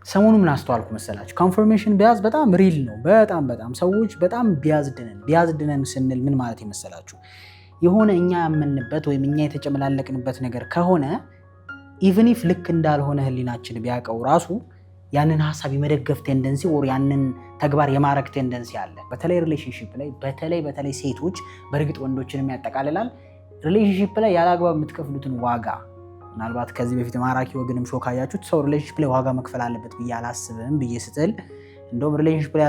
ሰሞኑን ምን አስተዋልኩ መሰላችሁ? ኮንፈርሜሽን ቢያዝ በጣም ሪል ነው። በጣም ሰዎች በጣም ቢያዝድነን ስንል ምን ማለት ይመስላችሁ? የሆነ እኛ ያመንበት ወይም እኛ የተጨመላለቅንበት ነገር ከሆነ ኢቭን ኢፍ ልክ እንዳልሆነ ህሊናችን ቢያውቀው ራሱ ያንን ሀሳብ የመደገፍ ቴንደንሲ ወር ያንን ተግባር የማረግ ቴንደንሲ አለ። በተለይ ሪሌሽንሺፕ ላይ በተለይ ሴቶች፣ በእርግጥ ወንዶችንም ያጠቃልላል። ሪሌሽንሺፕ ላይ ያላግባብ የምትከፍሉትን ዋጋ ምናልባት ከዚህ በፊት ማራኪ ወግንም ሾክ አያችሁት። ሰው ሪሌሽንሺፕ ላይ ዋጋ መክፈል አለበት ብዬ አላስብም ብዬ ስትል እንደውም ሪሌሽንሺፕ ላይ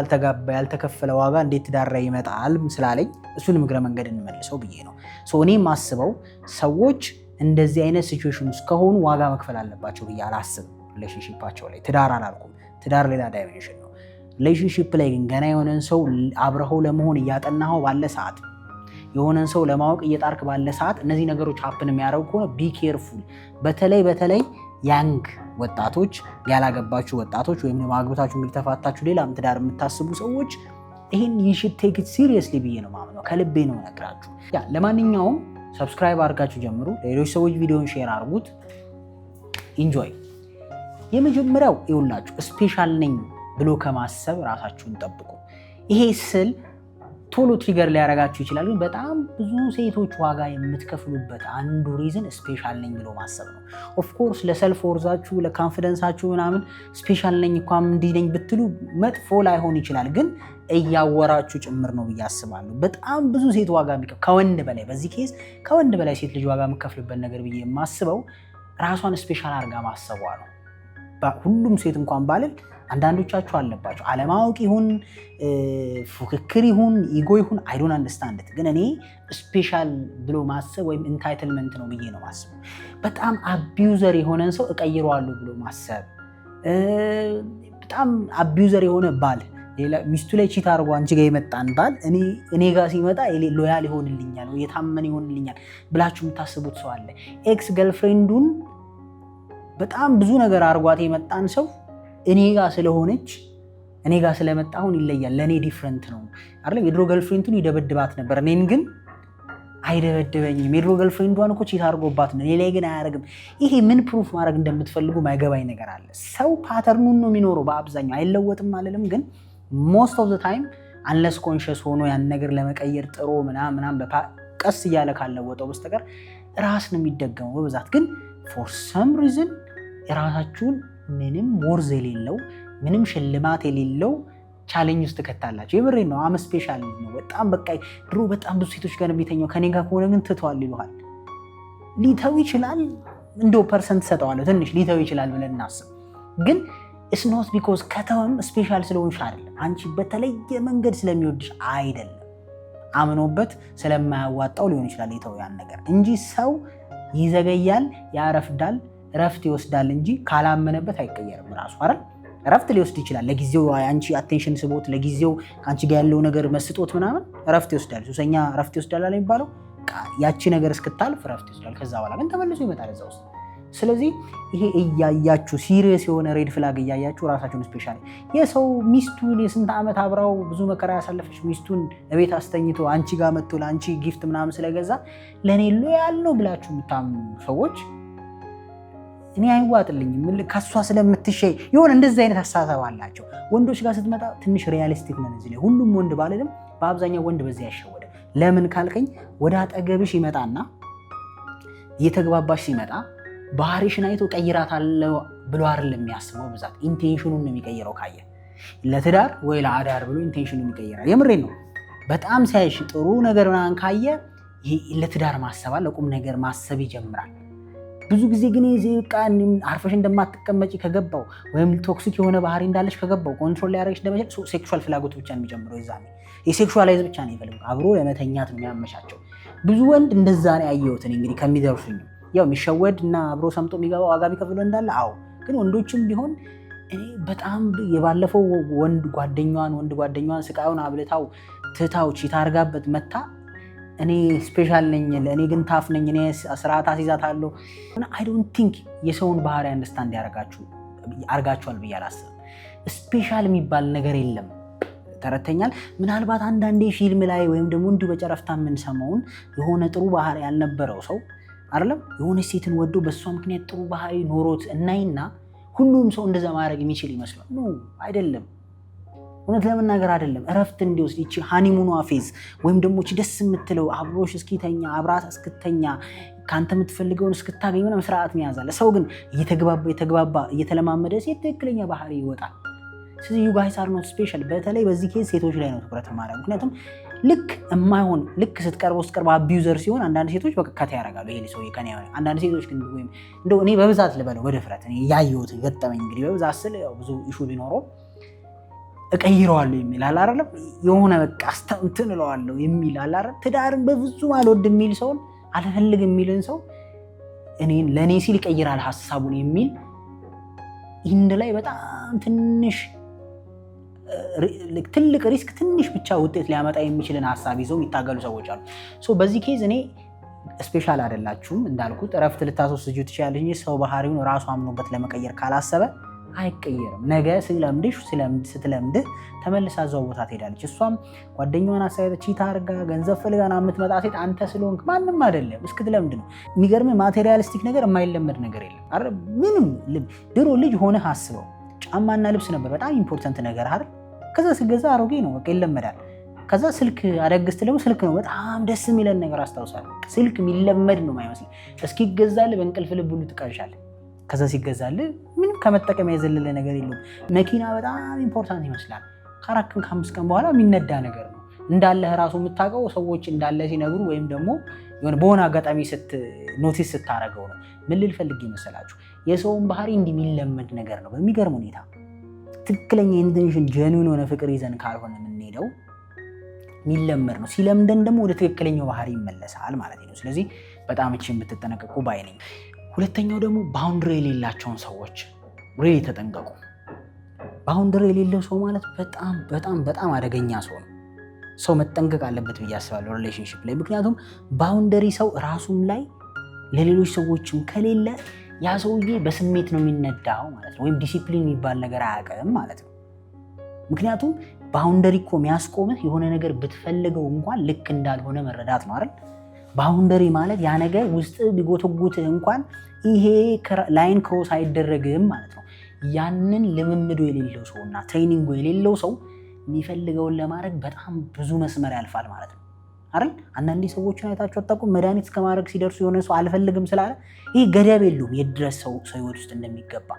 ያልተከፈለ ዋጋ እንዴት ትዳር ላይ ይመጣል ስላለኝ እሱንም እግረ መንገድ እንመልሰው ብዬ ነው። እኔ የማስበው ሰዎች እንደዚህ አይነት ሲቹዌሽን ውስጥ ከሆኑ ዋጋ መክፈል አለባቸው ብዬ አላስብም። ሪሌሽንሺፓቸው ላይ ትዳር አላልኩም፣ ትዳር ሌላ ዳይሜንሽን ነው። ሪሌሽንሺፕ ላይ ግን ገና የሆነን ሰው አብረኸው ለመሆን እያጠናኸው ባለ ሰዓት፣ የሆነን ሰው ለማወቅ እየጣርክ ባለ ሰዓት እነዚህ ነገሮች ሀፕን የሚያደርጉ ከሆነ ቢ ኬርፉል። በተለይ ያንግ ወጣቶች፣ ያላገባችሁ ወጣቶች ወይም አግብታችሁ እንግዲህ ተፋታችሁ ሌላም ትዳር የምታስቡ ሰዎች ይህን you should take it seriously ብዬ ነው ማምነው። ከልቤ ነው ነግራችሁ። ለማንኛውም ሰብስክራይብ አድርጋችሁ ጀምሩ። ሌሎች ሰዎች ቪዲዮን ሼር አድርጉት። ኢንጆይ። የመጀመሪያው ይኸውላችሁ ስፔሻል ነኝ ብሎ ከማሰብ ራሳችሁን ጠብቁ። ይሄ ስል ቶሎ ትሪገር ሊያረጋችሁ ይችላል፣ ግን በጣም ብዙ ሴቶች ዋጋ የምትከፍሉበት አንዱ ሪዝን ስፔሻል ነኝ ብሎ ማሰብ ነው። ኦፍኮርስ ለሰልፍ ወርዛችሁ ለካንፊደንሳችሁ ምናምን ስፔሻል ነኝ እንኳን እንዲህ ነኝ ብትሉ መጥፎ ላይሆን ይችላል፣ ግን እያወራችሁ ጭምር ነው ብዬ አስባለሁ። በጣም ብዙ ሴት ዋጋ ከወንድ በላይ በዚህ ኬዝ ከወንድ በላይ ሴት ልጅ ዋጋ የምከፍልበት ነገር ብዬ የማስበው ራሷን ስፔሻል አድርጋ ማሰቧ ነው። ሁሉም ሴት እንኳን ባልል አንዳንዶቻችሁ አለባቸው። አለማወቅ ይሁን ፉክክር ይሁን ኢጎ ይሁን አይ ዶንት አንደርስታንድ። ግን እኔ ስፔሻል ብሎ ማሰብ ወይም ኢንታይትልመንት ነው ብዬ ነው ማሰብ። በጣም አቢዩዘር የሆነን ሰው እቀይረዋለሁ ብሎ ማሰብ። በጣም አቢዩዘር የሆነ ባል ሚስቱ ላይ ቺት አድርጎ አንቺ ጋር የመጣን ባል እኔ ጋር ሲመጣ ሎያል ይሆንልኛል ወይ የታመነ ይሆንልኛል ብላችሁ የምታስቡት ሰው አለ። ኤክስ ገርልፍሬንዱን በጣም ብዙ ነገር አድርጓት የመጣን ሰው እኔ ጋር ስለሆነች እኔ ጋር ስለመጣሁን ይለያል፣ ለእኔ ዲፍረንት ነው አይደለም። የድሮ ገርልፍሬንዱን ይደበድባት ነበር፣ እኔን ግን አይደበድበኝም። የድሮ ገርልፍሬንዷን እኮ ቺት አድርጎባት ነው፣ እኔ ላይ ግን አያደርግም። ይሄ ምን ፕሩፍ ማድረግ እንደምትፈልጉ ማይገባኝ ነገር አለ። ሰው ፓተርኑን ነው የሚኖረው በአብዛኛው፣ አይለወጥም አልልም፣ ግን ሞስት ኦፍ ዘ ታይም አንለስ ኮንሽስ ሆኖ ያን ነገር ለመቀየር ጥሮ ምናምን ቀስ እያለ ካለወጠው በስተቀር ራስ ነው የሚደገመው በብዛት። ግን ፎር ሰም ሪዝን የራሳችሁን ምንም ወርዝ የሌለው ምንም ሽልማት የሌለው ቻሌንጅ ውስጥ ትከታላችሁ። የምሬን ነው። አመ ስፔሻል ነው በጣም በቃ ድሮ በጣም ብዙ ሴቶች ጋር የሚተኛው ከኔ ጋር ከሆነ ግን ትተዋል ይሉሃል። ሊተው ይችላል፣ እንደው ፐርሰንት ሰጠዋለሁ ትንሽ ሊተው ይችላል ብለን እናስብ። ግን it's not because ከተወም ስፔሻል ስለሆንሽ አይደለም፣ አንቺ በተለየ መንገድ ስለሚወድሽ አይደለም፣ አምኖበት ስለማያዋጣው ሊሆን ይችላል ሊተው ያን ነገር እንጂ ሰው ይዘገያል፣ ያረፍዳል፣ ረፍት ይወስዳል እንጂ ካላመነበት አይቀየርም ራሱ አይደል። ረፍት ሊወስድ ይችላል ለጊዜው፣ አንቺ አቴንሽን ስቦት ለጊዜው ከአንቺ ጋር ያለው ነገር መስጦት ምናምን ረፍት ይወስዳል። ሱሰኛ ረፍት ይወስዳል አለ የሚባለው። ያቺ ነገር እስክታልፍ ረፍት ይወስዳል፣ ከዛ በኋላ ግን ተመልሶ ይመጣል እዛ ውስጥ። ስለዚህ ይሄ እያያችሁ ሲሪየስ የሆነ ሬድ ፍላግ እያያችሁ ራሳችሁን ስፔሻል የሰው ሚስቱን የስንት ዓመት አብራው ብዙ መከራ ያሳለፈች ሚስቱን እቤት አስተኝቶ አንቺ ጋር መጥቶ ለአንቺ ጊፍት ምናምን ስለገዛ ለእኔ ሎያል ነው ብላችሁ የምታምኑ ሰዎች እኔ አይዋጥልኝም ከሷ ስለምትሸይ የሆነ እንደዚህ አይነት አስተሳሰብ አላቸው። ወንዶች ጋር ስትመጣ ትንሽ ሪያሊስቲክ ነን እዚህ ላይ። ሁሉም ወንድ ባልልም በአብዛኛው ወንድ በዚህ ያሸወደ። ለምን ካልከኝ ወደ አጠገብሽ ይመጣና እየተግባባሽ ሲመጣ ባህሪሽን አይቶ ቀይራታለሁ ብሎ አይደለም የሚያስበው። ብዛት ኢንቴንሽኑን ነው የሚቀይረው። ካየ ለትዳር ወይ ለአዳር ብሎ ኢንቴንሽኑን ይቀይራል። የምሬን ነው። በጣም ሲያይሽ ጥሩ ነገር ምናምን ካየ ለትዳር ማሰብ አለ፣ ቁም ነገር ማሰብ ይጀምራል። ብዙ ጊዜ ግን አርፈሽ እንደማትቀመጪ ከገባው ወይም ቶክሲክ የሆነ ባህሪ እንዳለሽ ከገባው ኮንትሮል ሊያደርግሽ እንደመቻል ሴክሹዋል ፍላጎት ብቻ ነው የሚጀምረው። የዛኔ የሴክሹዋላይዝ ብቻ ነው ይፈልግ አብሮ ለመተኛት የሚያመቻቸው። ብዙ ወንድ እንደዛ ነው ያየሁት እኔ እንግዲህ ከሚደርሱኝ። ያው የሚሸወድ እና አብሮ ሰምጦ የሚገባው ዋጋ የሚከፍለው እንዳለ አዎ። ግን ወንዶችም ቢሆን እኔ በጣም የባለፈው ወንድ ጓደኛዋን ስቃዩን አብልታው ትታው ቺት አድርጋበት መታ እኔ ስፔሻል ነኝ ለእኔ ግን ታፍ ነኝ እኔ ስርዓት አስይዛታለሁ። አይ ዶንት ቲንክ የሰውን ባህሪ አንደርስታንድ ያደርጋችኋል ብዬ አላስብም። ስፔሻል የሚባል ነገር የለም። ተረተኛል። ምናልባት አንዳንዴ ፊልም ላይ ወይም ደግሞ እንዲሁ በጨረፍታ የምንሰማውን የሆነ ጥሩ ባህሪ ያልነበረው ሰው አይደለም የሆነ ሴትን ወዶ በሷ ምክንያት ጥሩ ባህሪ ኖሮት እናይና ሁሉም ሰው እንደዛ ማድረግ የሚችል ይመስላል። ኖ አይደለም፣ እውነት ለመናገር አይደለም። እረፍት እንዲወስድ ይቺ ሃኒሙኗ ፌዝ ወይም ደግሞ እቺ ደስ የምትለው አብሮሽ እስኪተኛ አብራት እስክተኛ ከአንተ የምትፈልገውን እስክታገኝ ምናምን ስርዓት መያዝ አለ። ሰው ግን እየተግባባ እየተለማመደ ሴት ትክክለኛ ባህሪ ይወጣል። ስለዚህ ዩ ጋይስ አር ኖት ስፔሻል። በተለይ በዚህ ኬዝ ሴቶች ላይ ነው ትኩረት ማድረግ። ምክንያቱም ልክ የማይሆን ልክ ስትቀርበው አቢዩዘር ሲሆን አንዳንድ ሴቶች በቃ ከታ ያደርጋሉ። ይሄ ሰው ከኔ ያው አንዳንድ ሴቶች ግን ወይም እንደው እኔ በብዛት ልበለው በድፍረት እኔ ያየሁት ገጠመኝ እንግዲህ በብዛት ስል ያው ብዙ ኢሹ ቢኖረው እቀይረዋለሁ የሚል አለ አይደለም፣ የሆነ በቃ እንትን እለዋለሁ የሚል አለ አይደል፣ ትዳርን በፍጹም አልወድም የሚል ሰውን አልፈልግ የሚልን ሰው እኔን ለኔ ሲል ይቀይራል ሐሳቡን የሚል ኢንድ ላይ በጣም ትልቅ ሪስክ ትንሽ ብቻ ውጤት ሊያመጣ የሚችልን ሐሳብ ይዘው የሚታገሉ ሰዎች አሉ። ሶ በዚህ ኬዝ እኔ ስፔሻል አይደላችሁም እንዳልኩት እረፍት ልታስወስጁ ትችላለች እንጂ ሰው ባህሪውን ራሱ አምኖበት ለመቀየር ካላሰበ አይቀየርም። ነገ ስትለምድህ ተመልሳ እዛው ቦታ ትሄዳለች። እሷም ጓደኛዋን አሳይታ ቺታ አድርጋ ገንዘብ ፈልጋ የምትመጣ ሴት አንተ ስለሆንክ ማንም አይደለም እስክትለምድ ነው። የሚገርምህ ማቴሪያሊስቲክ ነገር የማይለመድ ነገር የለም። ምንም ድሮ ልጅ ሆነህ አስበው ጫማና ልብስ ነበር በጣም ኢምፖርታንት ነገር አይደል? ከዛ ስገዛ አሮጌ ነው በቃ ይለመዳል። ከዛ ስልክ አደግስት ደግሞ ስልክ ነው በጣም ደስ የሚለን ነገር አስታውሳለሁ። ስልክ የሚለመድ ነው የማይመስል እስኪገዛልህ በእንቅልፍ ልብ ሁሉ ትቀርሻለህ። ከዛ ሲገዛልህ ምንም ከመጠቀም የዘለለ ነገር የለውም። መኪና በጣም ኢምፖርታንት ይመስላል። ከ4 ቀን ከ5 ቀን በኋላ የሚነዳ ነገር ነው። እንዳለህ ራሱ የምታውቀው ሰዎች እንዳለ ሲነግሩ ወይም ደግሞ የሆነ በሆነ አጋጣሚ ኖቲስ ስታደርገው ነው። ምን ልል ፈልጌ መሰላችሁ? የሰውን ባህሪ እንዲህ የሚለመድ ነገር ነው። በሚገርም ሁኔታ ትክክለኛ ኢንቴንሽን ጀኑዊን የሆነ ፍቅር ይዘን ካልሆነ የምንሄደው የሚለመድ ነው። ሲለምደን ደግሞ ወደ ትክክለኛው ባህሪ ይመለሳል ማለት ነው። ስለዚህ በጣም እቺ የምትጠነቀቁ ባይ ነኝ። ሁለተኛው ደግሞ ባውንድሪ የሌላቸውን ሰዎች ሪሊ ተጠንቀቁ። ባውንድሪ የሌለው ሰው ማለት በጣም በጣም በጣም አደገኛ ሰው ነው። ሰው መጠንቀቅ አለበት ብዬ አስባለሁ ሪሌሽንሺፕ ላይ። ምክንያቱም ባውንደሪ ሰው ራሱም ላይ ለሌሎች ሰዎችም ከሌለ ያ ሰውዬ በስሜት ነው የሚነዳው ማለት ነው። ወይም ዲሲፕሊን የሚባል ነገር አያውቅም ማለት ነው። ምክንያቱም ባውንደሪ እኮ የሚያስቆምህ የሆነ ነገር ብትፈልገው እንኳን ልክ እንዳልሆነ መረዳት ነው አይደል? ባውንደሪ ማለት ያ ነገር ውስጥ ቢጎተጉትህ እንኳን ይሄ ላይን ክሮስ አይደረግም ማለት ነው። ያንን ልምምዱ የሌለው ሰው እና ትሬኒንጉ የሌለው ሰው የሚፈልገውን ለማድረግ በጣም ብዙ መስመር ያልፋል ማለት ነው አይደል? አንዳንዴ ሰዎችን አይታችሁ አታውቁም? መድኃኒት እስከማድረግ ሲደርሱ የሆነ ሰው አልፈልግም ስላለ ይሄ ገደብ የለውም የድረስ ሰው ህይወት ውስጥ እንደሚገባ።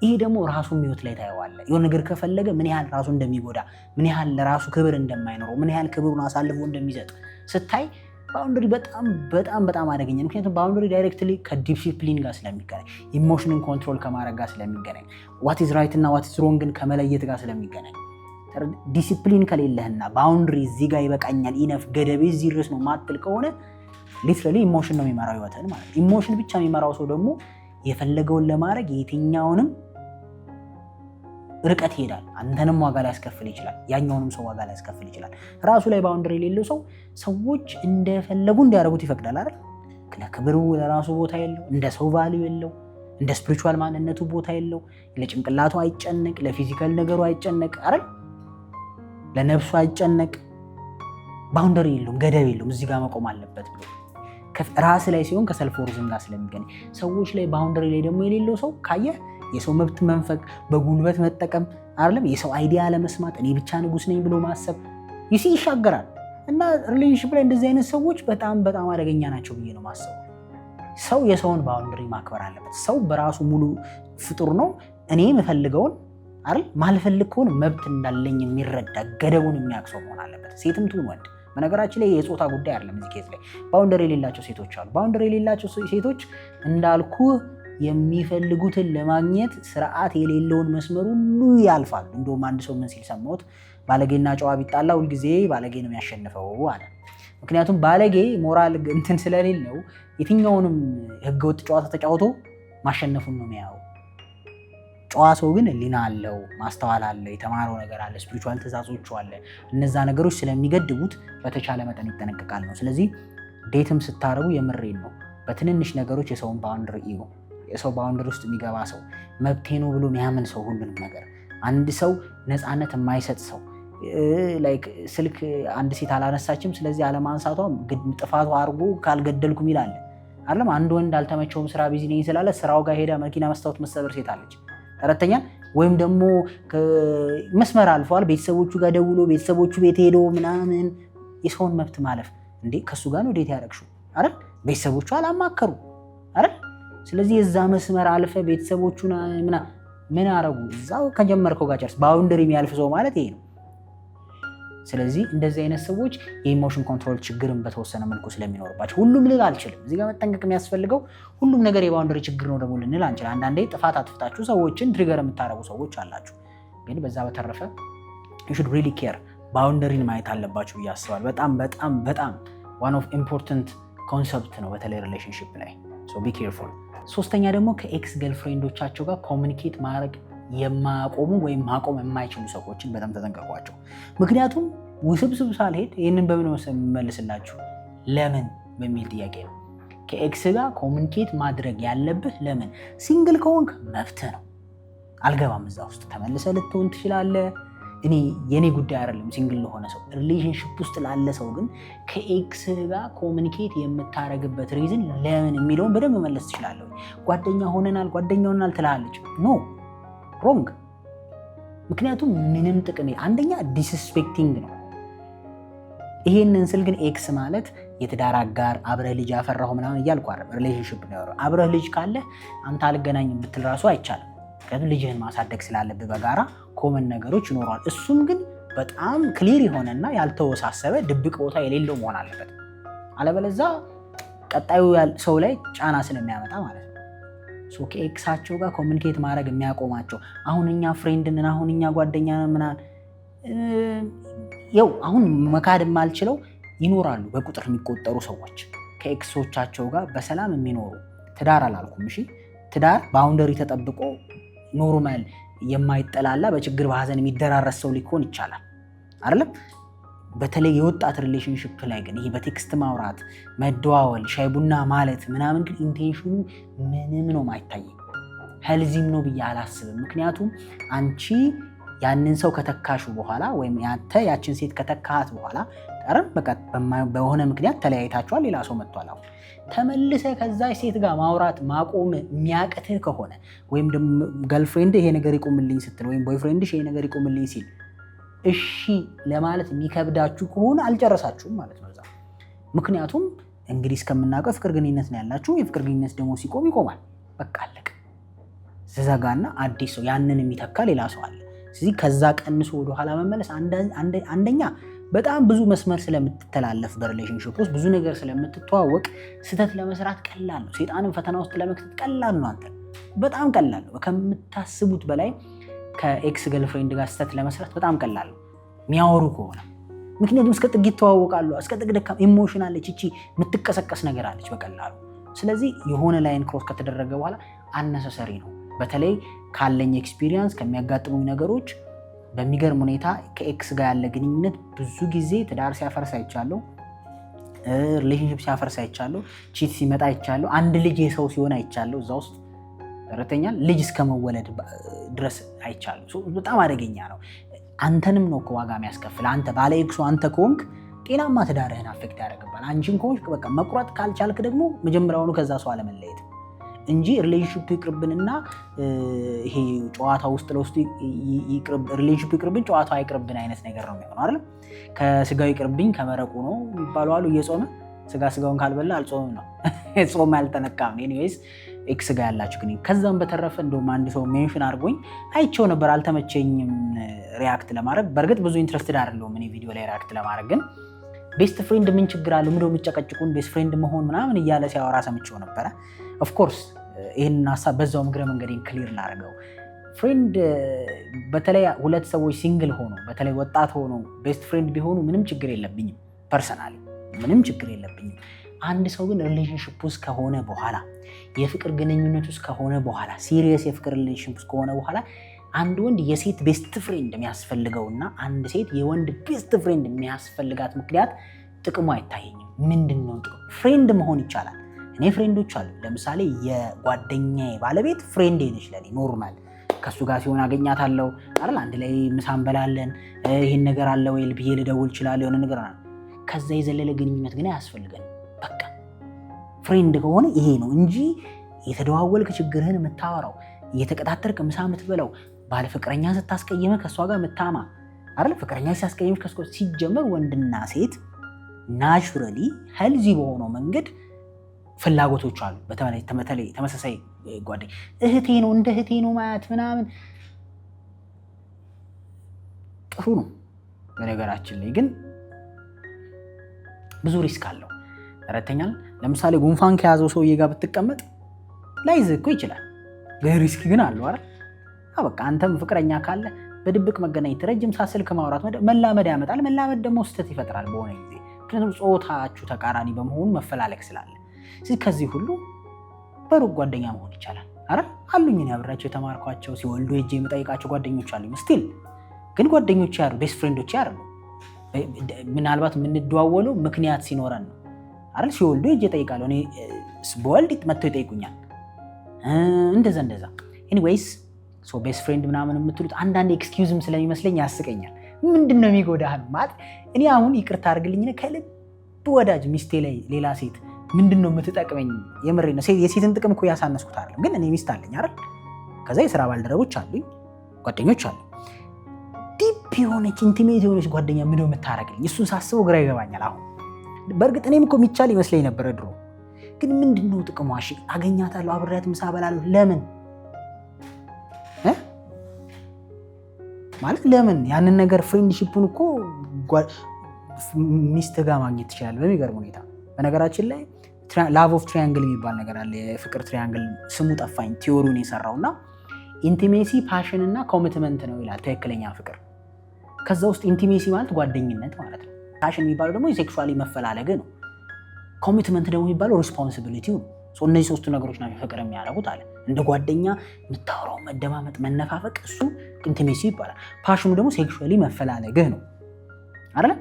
ይሄ ደግሞ ራሱን ህይወት ላይ ታየዋለህ። የሆነ ነገር ከፈለገ ምን ያህል ራሱ እንደሚጎዳ፣ ምን ያህል ለራሱ ክብር እንደማይኖረው፣ ምን ያህል ክብሩን አሳልፎ እንደሚሰጥ ስታይ ባውንደሪ በጣም በጣም በጣም አደገኛ። ምክንያቱም ባውንደሪ ዳይሬክትሊ ከዲሲፕሊን ጋር ስለሚገናኝ፣ ኢሞሽንን ኮንትሮል ከማድረግ ጋር ስለሚገናኝ፣ ዋት ኢዝ ራይት እና ዋት ኢዝ ሮንግን ከመለየት ጋር ስለሚገናኝ፣ ዲሲፕሊን ከሌለህና ባውንደሪ እዚህ ጋር ይበቃኛል ኢነፍ ገደቤ እዚህ ድረስ ነው ማትል ከሆነ ሊትራሊ ኢሞሽን ነው የሚመራው ህይወትን ማለት ነው። ኢሞሽን ብቻ የሚመራው ሰው ደግሞ የፈለገውን ለማድረግ የትኛውንም ርቀት ይሄዳል። አንተንም ዋጋ ሊያስከፍል ይችላል፣ ያኛውንም ሰው ዋጋ ሊያስከፍል ይችላል። ራሱ ላይ ባውንደሪ የሌለው ሰው ሰዎች እንደፈለጉ እንዲያደርጉት ይፈቅዳል አይደል? ለክብሩ ለራሱ ቦታ የለው፣ እንደ ሰው ቫልዩ የለው፣ እንደ ስፒሪቹዋል ማንነቱ ቦታ የለው፣ ለጭንቅላቱ አይጨነቅ፣ ለፊዚካል ነገሩ አይጨነቅ አይደል? ለነፍሱ አይጨነቅ። ባውንደሪ የለውም፣ ገደብ የለውም፣ እዚህ ጋር መቆም አለበት ብሎ ራስ ላይ ሲሆን ከሰልፍ ወርዝም ጋር ስለሚገናኝ ሰዎች ላይ ባውንደሪ ላይ ደግሞ የሌለው ሰው ካየህ የሰው መብት መንፈግ፣ በጉልበት መጠቀም አይደለም፣ የሰው አይዲያ ለመስማት እኔ ብቻ ንጉስ ነኝ ብሎ ማሰብ ይሻገራል። እና ሪሌሽንሺፕ ላይ እንደዚህ አይነት ሰዎች በጣም በጣም አደገኛ ናቸው ብዬ ነው ማሰብ። ሰው የሰውን ባውንደሪ ማክበር አለበት። ሰው በራሱ ሙሉ ፍጡር ነው። እኔ የምፈልገውን አይደል ማልፈልግ ከሆነ መብት እንዳለኝ የሚረዳ ገደቡን የሚያቅሰው መሆን አለበት። ሴትም ትሁን ወንድ። በነገራችን ላይ የጾታ ጉዳይ አይደለም። እዚህ ኬዝ ላይ ባውንደሪ የሌላቸው ሴቶች አሉ። ባውንደሪ የሌላቸው ሴቶች እንዳልኩ የሚፈልጉትን ለማግኘት ስርዓት የሌለውን መስመር ሁሉ ያልፋሉ። እንደውም አንድ ሰው ምን ሲል ሰማሁት፣ ባለጌና ጨዋ ቢጣላ ሁልጊዜ ባለጌ ነው የሚያሸንፈው አለ። ምክንያቱም ባለጌ ሞራል እንትን ስለሌለው የትኛውንም ህገወጥ ጨዋታ ተጫውቶ ማሸነፉን ነው የሚያየው። ጨዋ ሰው ግን ህሊና አለው፣ ማስተዋል አለ፣ የተማረው ነገር አለ፣ ስፒሪቹዋል ትእዛዞቹ አለ። እነዛ ነገሮች ስለሚገድቡት በተቻለ መጠን ይጠነቀቃል ነው። ስለዚህ ዴትም ስታረጉ የምሬን ነው፣ በትንንሽ ነገሮች የሰውን ባውንደሪ እዩ። የሰው ባውንደሪ ውስጥ የሚገባ ሰው መብቴ ነው ብሎ የሚያምን ሰው ሁሉንም ነገር አንድ ሰው ነፃነት የማይሰጥ ሰው ላይክ ስልክ አንድ ሴት አላነሳችም ስለዚህ አለማንሳቷ ጥፋቱ አድርጎ ካልገደልኩም ይላል አይደለም። አንድ ወንድ አልተመቸውም ስራ ቢዚ ነኝ ስላለ ስራው ጋር ሄዳ መኪና መስታወት መሰበር ሴት አለች ተረተኛ ወይም ደግሞ መስመር አልፏል ቤተሰቦቹ ጋር ደውሎ ቤተሰቦቹ ቤት ሄዶ ምናምን የሰውን መብት ማለፍ እንዴ ከሱ ጋር ነው ዴት ያደረግሽው አይደል ቤተሰቦቹ አላማከሩ አይደል ስለዚህ የዛ መስመር አልፈ ቤተሰቦቹና ምን አረጉ እዛው ከጀመርከው ጋር ጨርስ ባውንደሪ የሚያልፍ ሰው ማለት ይሄ ነው ስለዚህ እንደዚህ አይነት ሰዎች የኢሞሽን ኮንትሮል ችግርን በተወሰነ መልኩ ስለሚኖርባቸው ሁሉም ልል አልችልም እዚህ ጋር መጠንቀቅ የሚያስፈልገው ሁሉም ነገር የባውንደሪ ችግር ነው ደግሞ ልንል አንችል አንዳንዴ ጥፋት አጥፍታችሁ ሰዎችን ትሪገር የምታረጉ ሰዎች አላችሁ ግን በዛ በተረፈ you should really care ባውንደሪን ማየት አለባችሁ ብዬ አስባለሁ በጣም one of important concept ነው በተለይ ሪሌሽንሺፕ ላይ so be careful ሶስተኛ ደግሞ ከኤክስ ገርልፍሬንዶቻቸው ጋር ኮሙኒኬት ማድረግ የማቆሙ ወይም ማቆም የማይችሉ ሰዎችን በጣም ተጠንቀቋቸው ምክንያቱም ውስብስብ ሳልሄድ ይሄንን በምን መልስላችሁ ለምን በሚል ጥያቄ ነው ከኤክስ ጋር ኮሙኒኬት ማድረግ ያለብህ ለምን ሲንግል ከሆንክ መፍትህ ነው አልገባም እዛ ውስጥ ተመልሰህ ልትሆን ትችላለህ እኔ የኔ ጉዳይ አይደለም ሲንግል ለሆነ ሰው ሪሌሽንሺፕ ውስጥ ላለ ሰው ግን ከኤክስ ጋር ኮሙኒኬት የምታረግበት ሪዝን ለምን የሚለውን በደንብ መመለስ ትችላለህ ጓደኛ ሆነናል ትላለች ኖ ሮንግ ምክንያቱም ምንም ጥቅም አንደኛ ዲስስፔክቲንግ ነው ይሄንን ስል ግን ኤክስ ማለት የትዳር አጋር አብረህ ልጅ ያፈራሁ ምናምን እያልኩ አይደል ሪሌሽንሺፕ ነው ያወራው አብረህ ልጅ ካለ አንተ አልገናኝም ብትል ራሱ አይቻልም ምክንያቱም ልጅህን ማሳደግ ስላለብህ በጋራ ኮመን ነገሮች ይኖራል እሱም ግን በጣም ክሊር የሆነና ያልተወሳሰበ ድብቅ ቦታ የሌለው መሆን አለበት አለበለዚያ ቀጣዩ ሰው ላይ ጫና ስለሚያመጣ ማለት ነው ሶ ከኤክሳቸው ጋር ኮሙኒኬት ማድረግ የሚያቆማቸው አሁን እኛ ፍሬንድ ነን አሁን እኛ ጓደኛ ነን ያው አሁን መካድ የማልችለው ይኖራሉ በቁጥር የሚቆጠሩ ሰዎች ከኤክሶቻቸው ጋር በሰላም የሚኖሩ ትዳር አላልኩም እሺ ትዳር ባውንደሪ ተጠብቆ ኖርማል የማይጠላላ በችግር በሐዘን የሚደራረስ ሰው ሊሆን ይችላል አይደለም በተለይ የወጣት ሪሌሽንሺፕ ላይ ግን ይሄ በቴክስት ማውራት መደዋወል ሻይ ቡና ማለት ምናምን ግን ኢንቴንሽኑ ምንም ነው ማይታየው ሄልዚም ነው ብዬ አላስብም ምክንያቱም አንቺ ያንን ሰው ከተካሹ በኋላ ወይም ያንተ ያችን ሴት ከተካሃት በኋላ አረም በቃ በሆነ ምክንያት ተለያይታችኋል ሌላ ሰው መጥቷል አሁን ተመልሰ ከዛ ሴት ጋር ማውራት ማቆም የሚያቅትህ ከሆነ ወይም ደግሞ ገርልፍሬንድ ይሄ ነገር ይቆምልኝ ስትል ወይም ቦይፍሬንድሽ ይሄ ነገር ይቆምልኝ ሲል እሺ ለማለት የሚከብዳችሁ ከሆነ አልጨረሳችሁም ማለት ነው እዛ ምክንያቱም እንግዲህ እስከምናውቀው ፍቅር ግንኙነት ነው ያላችሁ የፍቅር ግንኙነት ደግሞ ሲቆም ይቆማል በቃ አለቀ ዘጋና አዲስ ሰው ያንን የሚተካ ሌላ ሰው አለ ስለዚህ ከዛ ቀንሶ ወደ ኋላ መመለስ አንደኛ በጣም ብዙ መስመር ስለምትተላለፍ በሪሌሽንሺፕ ውስጥ ብዙ ነገር ስለምትተዋወቅ ስተት ለመስራት ቀላል ነው ሰይጣንን ፈተና ውስጥ ለመክተት ቀላል ነው አንተ በጣም ቀላል ነው ከምታስቡት በላይ ከኤክስ ገርልፍሬንድ ጋር ስተት ለመስራት በጣም ቀላል ነው የሚያወሩ ከሆነ ምክንያቱም እስከ ጥግ ይተዋወቃሉ እስከ ጥግ ደካ ኢሞሽን አለች እቺ የምትቀሰቀስ ነገር አለች በቀላሉ ስለዚህ የሆነ ላይን ክሮስ ከተደረገ በኋላ አነሰሰሪ ነው በተለይ ካለኝ ኤክስፒሪየንስ ከሚያጋጥሙኝ ነገሮች በሚገርም ሁኔታ ከኤክስ ጋር ያለ ግንኙነት ብዙ ጊዜ ትዳር ሲያፈርስ አይቻለሁ ሪሌሽንሺፕ ሲያፈርስ አይቻለሁ ቺት ሲመጣ አይቻለሁ አንድ ልጅ የሰው ሲሆን አይቻለሁ እዛ ውስጥ ተረተኛ ልጅ እስከመወለድ ድረስ አይቻለሁ በጣም አደገኛ ነው አንተንም ነው ዋጋ የሚያስከፍል አንተ ባለ ኤክሱ አንተ ከሆንክ ጤናማ ትዳርህን አፌክት ያደርጋል አንቺን ከሆንክ በቃ መቁረጥ ካልቻልክ ደግሞ መጀመሪያውኑ ከዛ ሰው አለመለየት እንጂ ሪሌሽንሺፕ ይቅርብንና ይሄ ጨዋታ ውስጥ ለውስጥ ይቅርብ ሪሌሽንሺፕ ይቅርብን ጨዋታው አይቅርብን አይነት ነገር ነው የሚሆነው አይደል ከስጋው ይቅርብኝ ከመረቁ ነው የሚባለው አሉ እየጾመ ስጋውን ካልበላ አልጾምም ነው ጾም ያልተነካም ኤኒዌይስ ኤክስ ጋር ያላችሁ ግን ከዛም በተረፈ እንደውም አንድ ሰው ሜንሽን አድርጎኝ አይቼው ነበር አልተመቸኝም ሪአክት ለማድረግ በእርግጥ ብዙ ኢንትረስትድ አይደለሁም እኔ ቪዲዮ ላይ ሪአክት ለማድረግ ግን ቤስት ፍሬንድ ምን ችግር አለው ምንድነው የምትጨቀጭቁን ቤስት ፍሬንድ መሆን ምናምን እያለ ሲያወራ ሰምቼው ነበረ ኦፍ ኮርስ ይሄንን ሐሳብ በዛው ምግረ መንገዴን ክሊር ላድርገው ፍሬንድ በተለይ ሁለት ሰዎች ሲንግል ሆኖ በተለይ ወጣት ሆኖ ቤስት ፍሬንድ ቢሆኑ ምንም ችግር የለብኝም ፐርሰናሊ ምንም ችግር የለብኝም አንድ ሰው ግን ሪሌሽንሺፕ ውስጥ ከሆነ በኋላ የፍቅር ግንኙነት ውስጥ ከሆነ በኋላ ሲሪየስ የፍቅር ሪሌሽንሺፕ ውስጥ ከሆነ በኋላ አንድ ወንድ የሴት ቤስት ፍሬንድ የሚያስፈልገውና አንድ ሴት የወንድ ቤስት ፍሬንድ የሚያስፈልጋት ምክንያት ጥቅሙ አይታየኝም ምንድነው ጥቅሙ ፍሬንድ መሆን ይቻላል እኔ ፍሬንዶች አሉ ለምሳሌ የጓደኛዬ ባለቤት ፍሬንድ ነች ለኔ ኖርማል ከሱ ጋር ሲሆን አገኛታለሁ አይደል አንድ ላይ ምሳ እንበላለን ይሄን ነገር አለ ወይ ብዬ ልደውል እችላለሁ የሆነ ነገር አለ ከዛ የዘለለ ግንኙነት ግን አያስፈልገን በቃ ፍሬንድ ከሆነ ይሄ ነው እንጂ የተደዋወልክ ችግርህን የምታወራው እየተቀጣጠርክ ምሳ የምትበላው ባለ ፍቅረኛ ስታስቀይመ ከሷ ጋር ምታማ አይደል? ፍቅረኛ ሲያስቀይምሽ ከሷ ሲጀመር ወንድና ሴት ናቹራሊ ሄልዚ በሆነው መንገድ ፍላጎቶች አሉ። በተለይ ተመሳሳይ ጓደኛ እህቴ ነው እንደ እህቴ ነው ማያት ምናምን ጥሩ ነው። በነገራችን ላይ ግን ብዙ ሪስክ አለው። ተረተኛል። ለምሳሌ ጉንፋን ከያዘው ሰውዬ ጋር ብትቀመጥ ላይዝህ እኮ ይችላል። ሪስክ ግን አለው አይደል? በቃ አንተም ፍቅረኛ ካለ በድብቅ መገናኘት፣ ረጅም ሰዓት ስልክ ማውራት መላመድ ያመጣል። መላመድ ደግሞ ስህተት ይፈጥራል በሆነ ጊዜ። ምክንያቱም ጾታችሁ ተቃራኒ በመሆኑ መፈላለግ ስላለ። ከዚህ ሁሉ በሩቅ ጓደኛ መሆን ይቻላል አይደል? አሉኝ እኔ አብሬያቸው የተማርኳቸው ሲወልዱ ሄጄ የምጠይቃቸው ጓደኞች አሉኝ። ስቲል ግን ጓደኞች ያሉ ቤስት ፍሬንዶች ያሉ ምናልባት የምንደዋወለው ምክንያት ሲኖረን ነው አይደል? ሲወልዱ ሄጄ እጠይቃለሁ። እኔ በወልድ መጥተው ይጠይቁኛል። እንደዛ ኤኒዌይስ ቤስት ፍሬንድ ምናምን የምትሉት አንዳንድ ኤክስኪውዝም ስለሚመስለኝ ያስቀኛል። ምንድነው የሚጎዳህ ማለት እኔ አሁን ይቅርታ አድርግልኝ ከልብ ወዳጅ ሚስቴ ላይ ሌላ ሴት ምንድነው የምትጠቅመኝ? የምሬ ነው። የሴትን ጥቅም እኮ ያሳነስኩት አይደለም፣ ግን እኔ ሚስት አለኝ አይደል? ከዛ የስራ ባልደረቦች አሉኝ፣ ጓደኞች አሉ። ዲፕ የሆነች ኢንቲሜት የሆነች ጓደኛ ምንድነው የምታደርግልኝ? እሱን ሳስበው ግራ ይገባኛል። አሁን በእርግጥ እኔም እኮ የሚቻል ይመስለኝ ነበረ ድሮ፣ ግን ምንድነው ጥቅሟ? እሺ አገኛታለሁ፣ አብሬያት ምሳ እበላለሁ። ለምን ማለት ለምን ያንን ነገር ፍሬንድሺፑን እኮ ሚስት ጋር ማግኘት ትችላለህ በሚገርም ሁኔታ። በነገራችን ላይ ላቭ ኦፍ ትሪያንግል የሚባል ነገር አለ። የፍቅር ትሪያንግል ስሙ ጠፋኝ፣ ቲዮሪውን የሰራውና ኢንቲሜሲ፣ ፓሽን እና ኮሚትመንት ነው ይላል ትክክለኛ ፍቅር። ከዛ ውስጥ ኢንቲሜሲ ማለት ጓደኝነት ማለት ነው። ፓሽን የሚባለው ደግሞ የሴክሹዋሊ መፈላለግ ነው። ኮሚትመንት ደግሞ የሚባለው ሪስፖንሲቢሊቲው ነው። እነዚህ ሶስቱ ነገሮች ናቸው ፍቅር የሚያደርጉት አለ። እንደ ጓደኛ የምታወራው መደማመጥ፣ መነፋፈቅ እሱ ኢንቲሜሲ ይባላል። ፓሽኑ ደግሞ ሴክሹዋሊ መፈላለግህ ነው አይደል?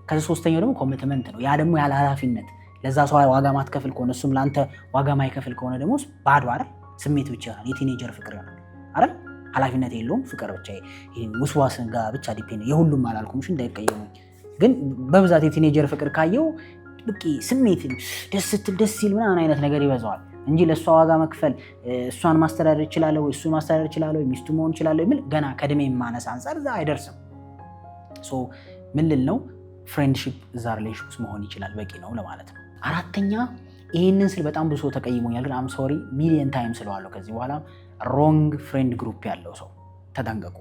ከዚህ ሶስተኛው ደግሞ ኮሚትመንት ነው። ያ ደግሞ ያለ ኃላፊነት ለዛ ሰው ዋጋ ማትከፍል ከሆነ እሱም ለአንተ ዋጋ ማይከፍል ከሆነ ደግሞ ባዶ አይደል? ስሜት ብቻ ይሆናል። የቲኔጀር ፍቅር ይሆናል አይደል? ኃላፊነት የለውም ፍቅር ብቻ ውስዋስን ጋር ብቻ ዲፔንድ። የሁሉም አላልኩም እሺ እንዳይቀየሙኝ። ግን በብዛት የቲኔጀር ፍቅር ካየው በቂ ስሜት ደስ ስትል ደስ ሲል ምናምን አይነት ነገር ይበዛዋል እንጂ ለእሷ ዋጋ መክፈል እሷን ማስተዳደር ይችላለሁ ወይ እሱን ማስተዳደር ይችላለሁ ወይ ሚስቱ መሆን ይችላለሁ የሚል ገና ከእድሜ ማነስ አንጻር እዛ አይደርስም። ምን ልል ነው? ፍሬንድሺፕ እዛ ሪሌሽን ውስጥ መሆን ይችላል፣ በቂ ነው ለማለት ነው። አራተኛ ይህንን ስል በጣም ብዙ ሰው ተቀይሞኛል፣ ግን አም ሶሪ ሚሊየን ታይም ስለዋለሁ ከዚህ በኋላ ሮንግ ፍሬንድ ግሩፕ ያለው ሰው ተጠንቀቁ።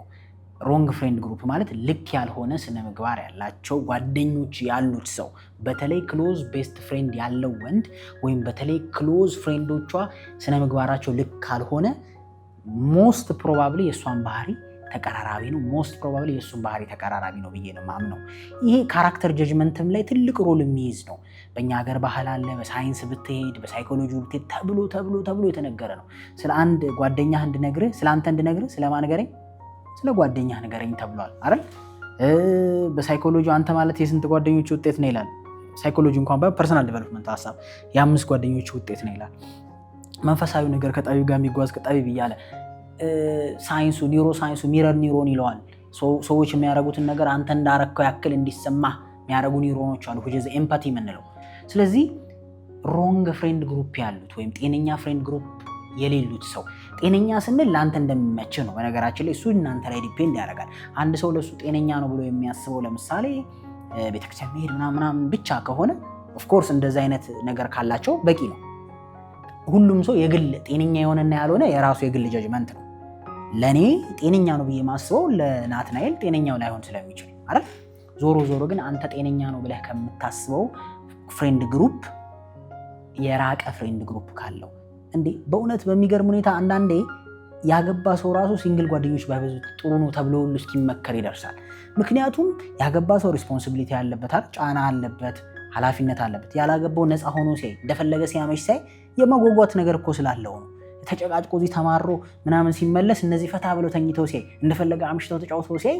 ሮንግ ፍሬንድ ግሩፕ ማለት ልክ ያልሆነ ስነ ምግባር ያላቸው ጓደኞች ያሉት ሰው፣ በተለይ ክሎዝ ቤስት ፍሬንድ ያለው ወንድ ወይም በተለይ ክሎዝ ፍሬንዶቿ ስነ ምግባራቸው ልክ ካልሆነ ሞስት ፕሮባብሊ የእሷን ባህሪ ተቀራራቢ ነው። ሞስት ፕሮባብሊ የእሱን ባህሪ ተቀራራቢ ነው ብዬ ነው የማምነው። ይሄ ካራክተር ጀጅመንትም ላይ ትልቅ ሮል የሚይዝ ነው። በእኛ ሀገር ባህል አለ፣ በሳይንስ ብትሄድ በሳይኮሎጂ ብትሄድ ተብሎ የተነገረ ነው። ስለ አንድ ጓደኛህ እንድነግርህ፣ ስለ አንተ እንድነግርህ፣ ስለማን ንገረኝ? ስለ ጓደኛህ ንገረኝ ተብሏል አይደል? በሳይኮሎጂ አንተ ማለት የስንት ጓደኞች ውጤት ነው ይላል። ሳይኮሎጂ እንኳን በፐርሰናል ዴቨሎፕመንት ሀሳብ የ5 ጓደኞች ውጤት ነው ይላል። መንፈሳዊ ነገር ከጠቢብ ጋር የሚጓዝ ከጠቢብ እያለ ሳይንሱ ኒውሮ ሳይንሱ ሚረር ኒውሮን ይለዋል። ሰዎች የሚያደርጉትን ነገር አንተ እንዳረከው ያክል እንዲሰማ የሚያደርጉ ኒውሮኖች አሉ፣ ኤምፓቲ የምንለው። ስለዚህ ሮንግ ፍሬንድ ግሩፕ ያሉት ወይም ጤነኛ ፍሬንድ ግሩፕ የሌሉት ሰው፣ ጤነኛ ስንል ለአንተ እንደሚመችህ ነው። በነገራችን ላይ እሱ እናንተ ላይ ዲፔንድ ያደርጋል። አንድ ሰው ለእሱ ጤነኛ ነው ብሎ የሚያስበው ለምሳሌ ቤተክርስቲያን መሄድ ምናምን ብቻ ከሆነ ኦፍኮርስ እንደዚህ አይነት ነገር ካላቸው በቂ ነው። ሁሉም ሰው የግል ጤነኛ የሆነና ያልሆነ የራሱ የግል ጀጅመንት ነው። ለእኔ ጤነኛ ነው ብዬ ማስበው ለናትናኤል ጤነኛው ላይሆን ስለሚችል አይደል? ዞሮ ግን አንተ ጤነኛ ነው ብለህ ከምታስበው ፍሬንድ ግሩፕ የራቀ ፍሬንድ ግሩፕ ካለው እንዴ በእውነት በሚገርም ሁኔታ አንዳንዴ ያገባ ሰው ራሱ ሲንግል ጓደኞች ባይበዙ ጥሩ ነው ተብሎ ሁሉ እስኪመከር ይደርሳል። ምክንያቱም ያገባ ሰው ሪስፖንሲቢሊቲ ያለበት አይደል? ጫና አለበት፣ ኃላፊነት አለበት። ያላገባው ነፃ ሆኖ ሲያይ እንደፈለገ ሲያመሽ ሲያይ የመጓጓት ነገር እኮ ስላለው ነው። ተጨቃጭቆ እዚህ ተማሮ ምናምን ሲመለስ እነዚህ ፈታ ብለው ተኝተው ሲያይ እንደፈለገ አምሽተው ተጫውተው ሲያይ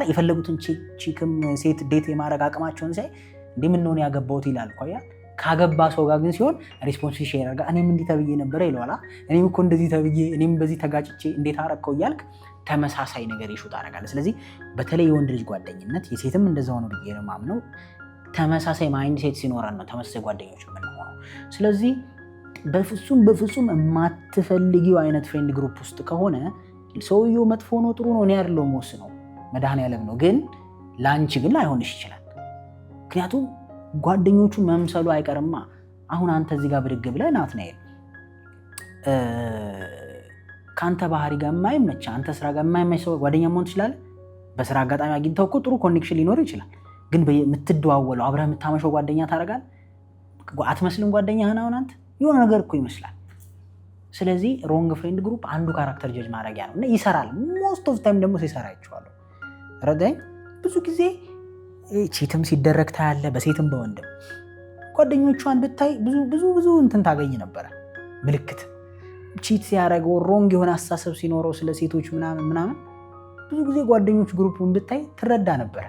የፈለጉትን ቺክም ሴት ዴት የማድረግ አቅማቸውን ሲያይ እንደምንሆን ያገባውት ይላል እኮ ያ። ካገባ ሰው ጋር ግን ሲሆን ሪስፖንሲቢሊቲ ሼር ያደርጋል። እኔም እንዲህ ተብዬ ነበረ ይለዋል። እኔም እኮ እንደዚህ ተብዬ እኔም በዚህ ተጋጭቼ እንዴት አረከው እያልክ ተመሳሳይ ነገር ይሹ ታደርጋለህ። ስለዚህ በተለይ የወንድ ልጅ ጓደኝነት የሴትም እንደዛው ነው ብዬ ነው የማምነው። ተመሳሳይ ማይንድ ሴት ሲኖረን ነው ተመሳሳይ ጓደኞች የምንሆነው። ስለዚህ በፍጹም የማትፈልጊው አይነት ፍሬንድ ግሩፕ ውስጥ ከሆነ ሰውየው መጥፎ ነው ጥሩ ነው እኔ አይደለሁም የምወስነው፣ መድኃኔዓለም ነው። ግን ለአንቺ ግን ላይሆንሽ ይችላል። ምክንያቱም ጓደኞቹ መምሰሉ አይቀርማ። አሁን አንተ እዚህ ጋር ብድግ ብለህ ናትናኤል ከአንተ ባህሪ ጋር የማይመች አንተ ስራ ጋር የማይመች ሰው ጓደኛ መሆን ትችላለህ። በስራ አጋጣሚ አግኝተው እኮ ጥሩ ኮኔክሽን ሊኖር ይችላል። ግን የምትደዋወለው አብረህ የምታመሸው ጓደኛ ታደርጋለህ። አትመስልም ጓደኛህን። አሁን አንተ የሆነ ነገር እኮ ይመስላል። ስለዚህ ሮንግ ፍሬንድ ግሩፕ አንዱ ካራክተር ጀጅ ማድረጊያ ነው እና ይሰራል። ሞስት ኦፍ ታይም ደግሞ ሲሰራ አይቼዋለሁ። ረዳኝ ብዙ ጊዜ ቺትም ሲደረግ ታያለህ፣ በሴትም በወንድም። ጓደኞቿን ብታይ ብዙ እንትን ታገኝ ነበረ ምልክት። ቺት ሲያደርገው ሮንግ የሆነ አስተሳሰብ ሲኖረው ስለ ሴቶች ምናምን ብዙ ጊዜ ጓደኞች ግሩፑን ብታይ ትረዳ ነበረ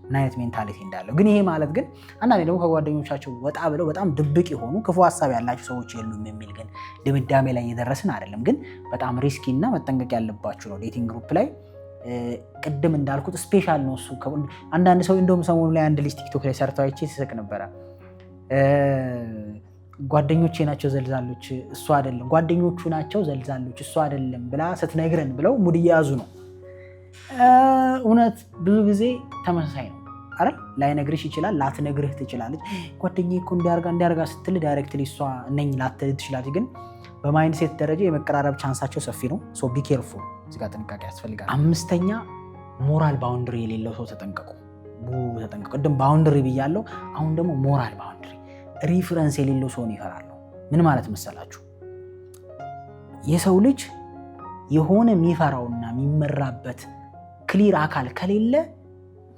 ምን አይነት ሜንታሊቲ እንዳለው። ግን ይሄ ማለት ግን አንዳንዴ ደግሞ ከጓደኞቻቸው ወጣ ብለው በጣም ድብቅ የሆኑ ክፉ ሀሳብ ያላቸው ሰዎች የሉም የሚል ግን ድምዳሜ ላይ እየደረስን አይደለም። ግን በጣም ሪስኪ እና መጠንቀቅ ያለባችሁ ነው ዴቲንግ ግሩፕ ላይ። ቅድም እንዳልኩት ስፔሻል ነው እሱ። አንዳንድ ሰው እንደውም ሰሞኑ ላይ አንድ ልጅ ቲክቶክ ላይ ሰርተው አይቼ ሲስቅ ነበረ። ጓደኞቼ ናቸው ዘልዛሎች እሱ አይደለም፣ ጓደኞቹ ናቸው ዘልዛሎች እሱ አይደለም ብላ ስትነግረን ብለው ሙድ እየያዙ ነው። እውነት ብዙ ጊዜ ተመሳሳይ ነው አይደል? ላይነግርሽ ይችላል፣ ላትነግርህ ትችላለች። ጓደኛዬ እኮ እንዲያርጋ ስትል ዳይሬክትሊ እሷ እነኝ ላትል ትችላለች። ግን በማይንድ ሴት ደረጃ የመቀራረብ ቻንሳቸው ሰፊ ነው። ሶ ቢ ኬርፉል፣ እዚህ ጋር ጥንቃቄ ያስፈልጋል። 5ኛ ሞራል ባውንደሪ የሌለው ሰው ተጠንቀቁ። ቅድም ባውንደሪ ብያለሁ፣ አሁን ደግሞ ሞራል ባውንደሪ። ሪፍረንስ የሌለው ሰውን ይፈራሉ። ምን ማለት መሰላችሁ? የሰው ልጅ የሆነ የሚፈራውና የሚመራበት ክሊር አካል ከሌለ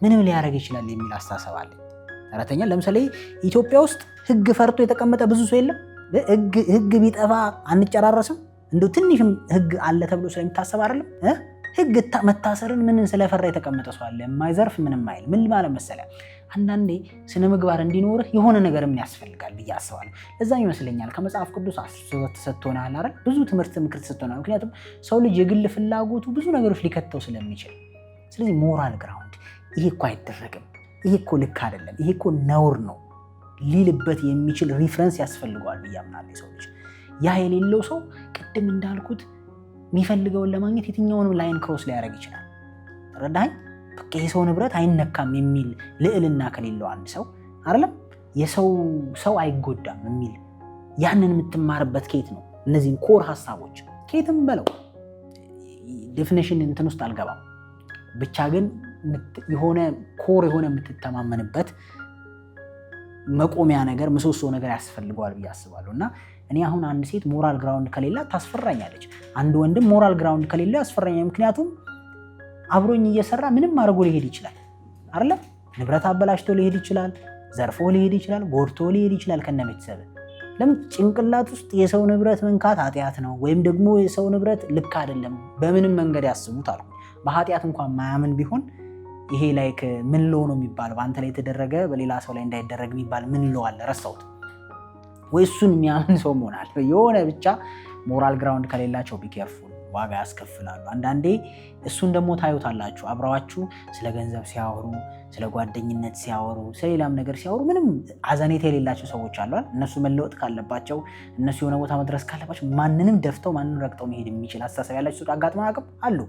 ምንም ሊያደርግ ይችላል የሚል አስተሳሰብ አለ። አራተኛ ለምሳሌ ኢትዮጵያ ውስጥ ህግ ፈርቶ የተቀመጠ ብዙ ሰው የለም። ህግ ቢጠፋ አንጨራረስም። እንደው ትንሽም ህግ አለ ተብሎ ስለሚታሰብ አይደለም ህግ መታሰርን ምን ስለፈራ የተቀመጠ ሰው አለ። የማይዘርፍ ምንም አይል። ምን ማለት መሰለህ? አንዳንዴ ስነ ምግባር እንዲኖርህ የሆነ ነገርም ያስፈልጋል ብዬ አስባለሁ። ለዛም ይመስለኛል ከመጽሐፍ ቅዱስ ተሰጥቶናል አይደል? ብዙ ትምህርት ምክር ተሰጥቶናል። ምክንያቱም ሰው ልጅ የግል ፍላጎቱ ብዙ ነገሮች ሊከተው ስለሚችል። ስለዚህ ሞራል ግራውንድ ይሄ እኮ አይደረግም፣ ይሄ እኮ ልክ አይደለም፣ ይሄ እኮ ነውር ነው ሊልበት የሚችል ሪፍረንስ ያስፈልገዋል ብዬ አምናለሁ የሰው ልጅ። ያ የሌለው ሰው ቅድም እንዳልኩት የሚፈልገውን ለማግኘት የትኛውንም ላይን ክሮስ ሊያደርግ ይችላል። ተረዳኸኝ? በቃ የሰው ንብረት አይነካም የሚል ልዕልና ከሌለው አንድ ሰው አይደለም ሰው አይጎዳም የሚል ያንን የምትማርበት ኬት ነው። እነዚህን ኮር ሀሳቦች ኬትም በለው ዴፊኒሽን እንትን ውስጥ አልገባም። ብቻ ግን የሆነ ኮር የሆነ የምትተማመንበት መቆሚያ ነገር ምሰሶ ነገር ያስፈልገዋል ብዬ አስባለሁ። እና እኔ አሁን አንድ ሴት ሞራል ግራውንድ ከሌላ ታስፈራኛለች፣ አንድ ወንድም ሞራል ግራውንድ ከሌላ ያስፈራኛል። ምክንያቱም አብሮኝ እየሰራ ምንም አድርጎ ሊሄድ ይችላል አይደለም? ንብረት አበላሽቶ ሊሄድ ይችላል፣ ዘርፎ ሊሄድ ይችላል፣ ጎድቶ ሊሄድ ይችላል ከነ ቤተሰብ። ለምን ጭንቅላት ውስጥ የሰው ንብረት መንካት ኃጢአት ነው ወይም ደግሞ የሰው ንብረት ልክ አይደለም በምንም መንገድ ያስቡት አልኩ። በኃጢአት እንኳን ማያምን ቢሆን ይሄ ላይክ ምን ለው ነው የሚባለው? በአንተ ላይ የተደረገ በሌላ ሰው ላይ እንዳይደረግ የሚባል ምን ለው አለ? ረሳሁት። ወይ እሱን የሚያምን ሰው መሆናል። የሆነ ብቻ ሞራል ግራውንድ ከሌላቸው ቢኬርፉል፣ ዋጋ ያስከፍላሉ። አንዳንዴ እሱን ደግሞ ታዩታላችሁ። አብረዋችሁ ስለ ገንዘብ ሲያወሩ፣ ስለ ጓደኝነት ሲያወሩ፣ ስለሌላም ነገር ሲያወሩ ምንም አዘኔታ የሌላቸው ሰዎች አሏል። እነሱ መለወጥ ካለባቸው፣ እነሱ የሆነ ቦታ መድረስ ካለባቸው ማንንም ደፍተው ማንንም ረግጠው መሄድ የሚችል አስተሳሰብ ያላቸው ሰዎች አጋጥሞ አቅም አሉ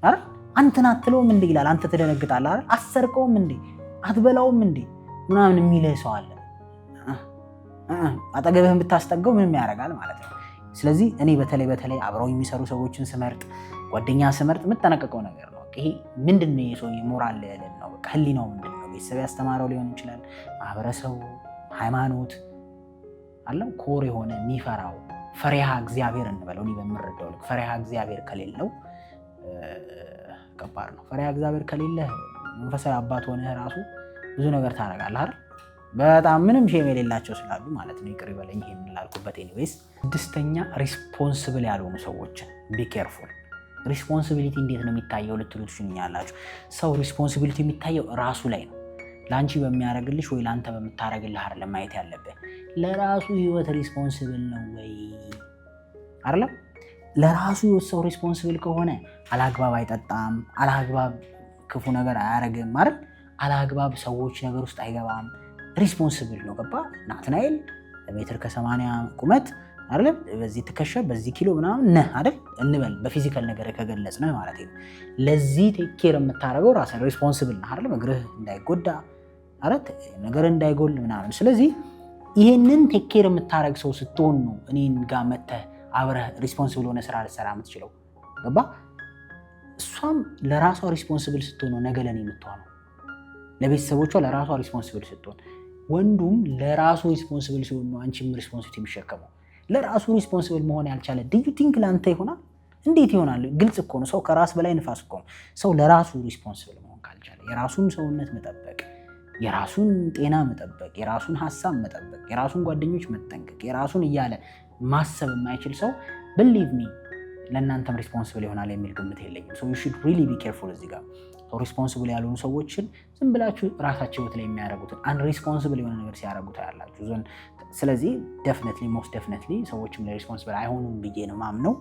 አይደል? አንተን አትለውም እንዴ ይላል። አንተ ትደነግጣለህ አይደል? አሰርቀውም እንዴ አትበላውም እንዴ ምናምን የሚልህ ሰው አለ። አጠገብህን ብታስጠገው ምንም ያደርጋል ማለት ነው። ስለዚህ እኔ በተለይ አብረው የሚሰሩ ሰዎችን ስመርጥ፣ ጓደኛ ስመርጥ የምጠነቀቀው ነገር ነው። ይሄ ምንድነው? የሰው ሞራል ልዕልና ነው። በቃ ህሊናው ምንድነው? ቤተሰብ ያስተማረው ሊሆን ይችላል፣ ማህበረሰቡ፣ ሃይማኖት አለም ኮር የሆነ የሚፈራው ፈሪሃ እግዚአብሔር እንበለው። እኔ በምረዳው ልክ ፈሪሃ እግዚአብሔር ከሌለው ከባድ ነው። ፈሪሃ እግዚአብሔር ከሌለ መንፈሳዊ አባት ሆነህ ራሱ ብዙ ነገር ታደርጋለህ አይደል? በጣም ምንም ሼም የሌላቸው ስላሉ ማለት ነው። ይቅር ይበለኝ ይሄን ላልኩበት። ኤኒዌይስ 6ኛ ሪስፖንሲብል ያልሆኑ ሰዎችን ቢ ኬርፉል። ሪስፖንሲቢሊቲ እንዴት ነው የሚታየው ልትሉ ትችላላችሁ። ሰው ሪስፖንሲቢሊቲ የሚታየው ራሱ ላይ ነው። ለአንቺ በሚያደርግልሽ ወይ ለአንተ በምታደርግልህ አይደለም ማየት ያለብህ። ለራሱ ህይወት ሪስፖንሲብል ነው ወይ አይደለም? ለራሱ ህይወት ሰው ሪስፖንሲብል ከሆነ አላግባብ አይጠጣም፣ አላግባብ ክፉ ነገር አያደርግም አይደል? አላግባብ ሰዎች ነገር ውስጥ አይገባም። ሪስፖንሲብል ነው። ገባ? ናትናኤል ሜትር ከ80 ቁመት አይደል? በዚህ ትከሻ በዚህ ኪሎ ምናምን ነህ አይደል እንበል በፊዚካል ነገር ከገለጽን ማለት ነው። ለዚህ ቴክ ኬር የምታደርገው ራስህ ሪስፖንሲብል ነህ አይደል? እግርህ እንዳይጎዳ አይደል? ነገር እንዳይጎል ምናምን። ስለዚህ ይሄንን ቴክ ኬር የምታደርግ ሰው ስትሆን ነው እኔን ጋር መተህ አብረህ ሪስፖንሲብል ሆነ ስራ ልትሰራ የምትችለው። ገባ? እሷም ለራሷ ሪስፖንሲብል ስትሆን ነው ነገ ለኔ የምትሆነው። ለቤተሰቦቿ ለራሷ ሪስፖንሲብል ስትሆን፣ ወንዱም ለራሱ ሪስፖንሲብል ሲሆን ነው አንቺም ሪስፖንሲቢሊቲ የሚሸከመው። ለራሱ ሪስፖንሲብል መሆን ያልቻለ ዲዩ ቲንክ ላንተ ይሆናል? እንዴት ይሆናል? ግልጽ እኮ ነው። ሰው ከራስ በላይ ንፋስ እኮ ነው። ሰው ለራሱ ሪስፖንሲብል መሆን ካልቻለ፣ የራሱን ሰውነት መጠበቅ፣ የራሱን ጤና መጠበቅ፣ የራሱን ሀሳብ መጠበቅ፣ የራሱን ጓደኞች መጠንቀቅ፣ የራሱን እያለ ማሰብ የማይችል ሰው ብሊቭ ሚ ለእናንተም ሪስፖንሲብል ይሆናል የሚል ግምት የለኝም። ሶ ዩ ሹድ ሪሊ ቢ ኬርፉል እዚህ ጋር ሪስፖንሲብል ያልሆኑ ሰዎችን ዝም ብላችሁ ራሳቸው ህይወት ላይ የሚያደርጉትን አንሪስፖንሲብል የሆነ ነገር ሲያደርጉ ታያላችሁ። ስለዚህ ደፍነትሊ ሞስት ደፍነትሊ ሰዎችም ለሪስፖንሲብል አይሆኑም ብዬ ነው ማምነው።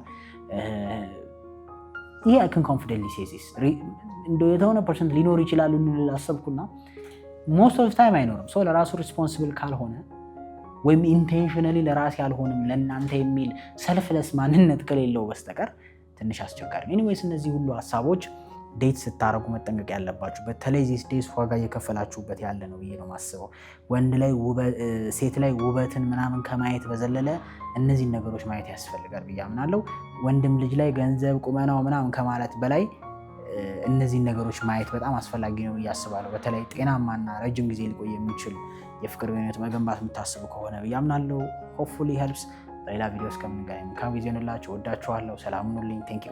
ይሄ አይ ካን ኮንፊደንትሊ ሴይ ዚስ እንደው የተሆነ ፐርሰንት ሊኖር ይችላል አሰብኩና ሞስት ኦፍ ታይም አይኖርም። ሰው ለራሱ ሪስፖንሲብል ካልሆነ ወይም ኢንቴንሽናሊ ለራሴ አልሆንም ለእናንተ የሚል ሰልፍለስ ማንነት ከሌለው በስተቀር ትንሽ አስቸጋሪ ነው። ኤኒዌይስ እነዚህ ሁሉ ሀሳቦች ዴት ስታረጉ መጠንቀቅ ያለባችሁ፣ በተለይ ዚስ ዴይስ ዋጋ እየከፈላችሁበት ያለ ነው ብዬ ነው ማስበው። ወንድ ላይ ሴት ላይ ውበትን ምናምን ከማየት በዘለለ እነዚህን ነገሮች ማየት ያስፈልጋል ብዬ አምናለሁ። ወንድም ልጅ ላይ ገንዘብ ቁመናው ምናምን ከማለት በላይ እነዚህን ነገሮች ማየት በጣም አስፈላጊ ነው ብዬ አስባለሁ። በተለይ ጤናማና ረጅም ጊዜ ሊቆይ የሚችል የፍቅር ግንኙነት መገንባት የምታስቡ ከሆነ ብዬ አምናለሁ። ሆፕፉሊ ሄልፕስ። በሌላ ቪዲዮ እስከምንገናኝ መልካም ጊዜ ይሁንላችሁ። ወዳችኋለሁ። ሰላም ሁኑልኝ። ቴንክ ዩ